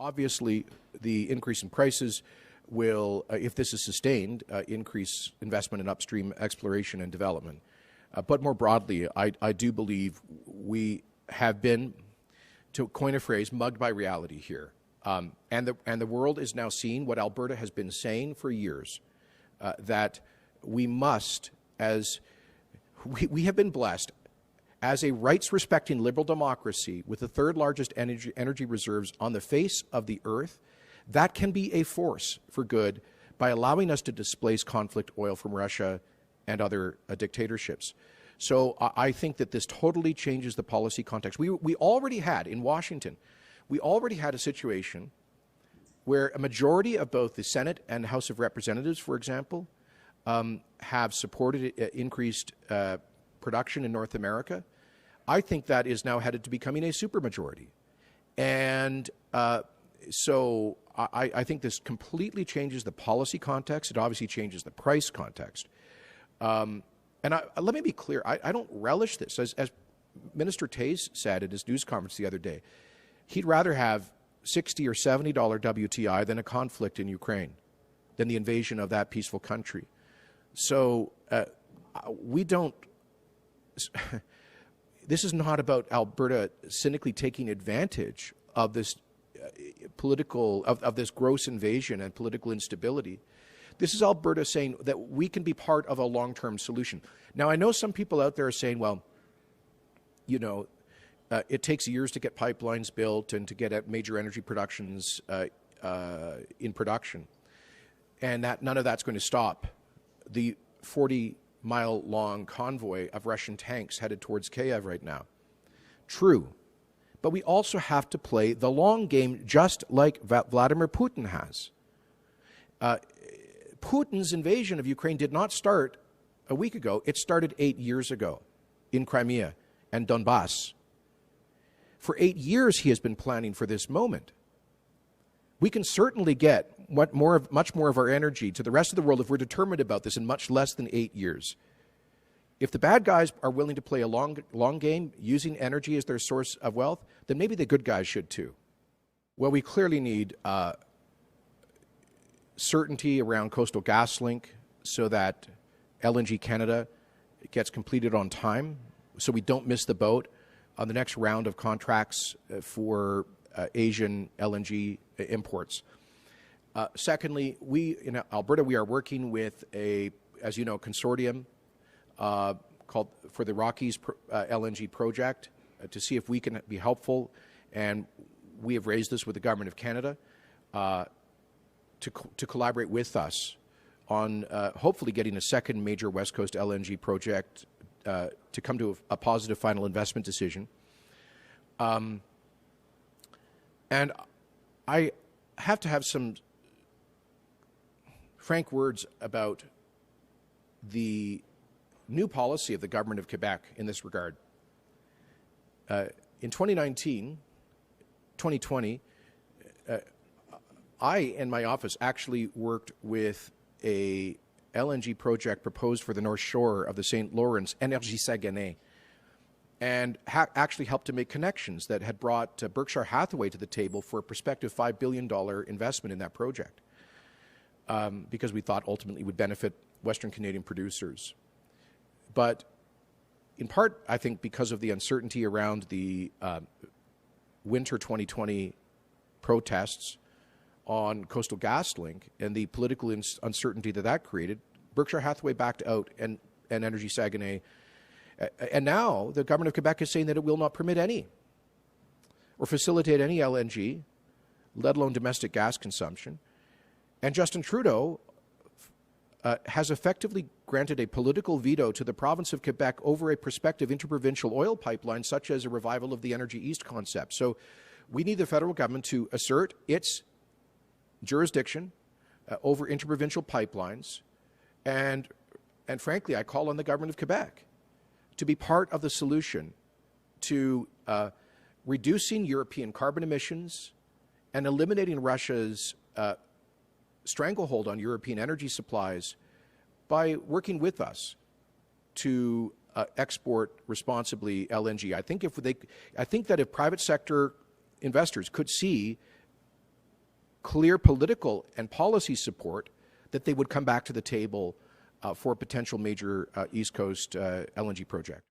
Obviously, the increase in prices will, if this is sustained, increase investment in upstream exploration and development. But more broadly, I do believe we have been, to coin a phrase, mugged by reality here. And the world is now seeing what Alberta has been saying for years, that we must, as we have been blessed, as a rights-respecting liberal democracy with the third largest energy reserves on the face of the earth, that can be a force for good by allowing us to displace conflict oil from Russia and other dictatorships. So I think that this totally changes the policy context. We already had, in Washington, we already had a situation where a majority of both the Senate and House of Representatives, for example, have supported increased production in North America. I think that is now headed to becoming a supermajority. And so I think this completely changes the policy context. It obviously changes the price context. And let me be clear, I don't relish this. As Minister Tays said at his news conference the other day, he'd rather have $60 or $70 WTI than a conflict in Ukraine, than the invasion of that peaceful country. So we don't... This is not about Alberta cynically taking advantage of this of this gross invasion and political instability. This is Alberta saying that we can be part of a long-term solution. Now, I know some people out there are saying, well, you know, it takes years to get pipelines built and to get major energy productions in production, and that none of that's going to stop the 40-mile-long convoy of Russian tanks headed towards Kiev right now. True. But we also have to play the long game, just like Vladimir Putin has. Putin's invasion of Ukraine did not start a week ago. It started 8 years ago in Crimea and Donbass. For 8 years, he has been planning for this moment. We can certainly get much more of our energy to the rest of the world if we're determined about this in much less than 8 years. If the bad guys are willing to play a long game, using energy as their source of wealth, then maybe the good guys should too. Well, we clearly need certainty around Coastal GasLink so that LNG Canada gets completed on time, so we don't miss the boat on the next round of contracts for Asian LNG imports. Secondly, in Alberta, we are working with as you know, consortium called for the Rockies LNG project to see if we can be helpful, and we have raised this with the Government of Canada to collaborate with us on hopefully getting a second major West Coast LNG project to come to a positive final investment decision. And I have to have some frank words about the new policy of the Government of Quebec in this regard. In 2019, 2020, I and my office actually worked with a LNG project proposed for the North Shore of the St. Lawrence, Énergie Saguenay, and actually helped to make connections that had brought Berkshire Hathaway to the table for a prospective $5 billion investment in that project, because we thought ultimately would benefit Western Canadian producers. But in part, I think, because of the uncertainty around the winter 2020 protests on Coastal GasLink and the political uncertainty that created, Berkshire Hathaway backed out and Énergie Saguenay. And now the Government of Quebec is saying that it will not permit any or facilitate any LNG, let alone domestic gas consumption. And Justin Trudeau has effectively granted a political veto to the province of Quebec over a prospective interprovincial oil pipeline, such as a revival of the Energy East concept. So we need the federal government to assert its jurisdiction over interprovincial pipelines. And frankly, I call on the Government of Quebec to be part of the solution to reducing European carbon emissions and eliminating Russia's stranglehold on European energy supplies by working with us to export responsibly LNG. I think that if private sector investors could see clear political and policy support, that they would come back to the table for a potential major East Coast LNG project.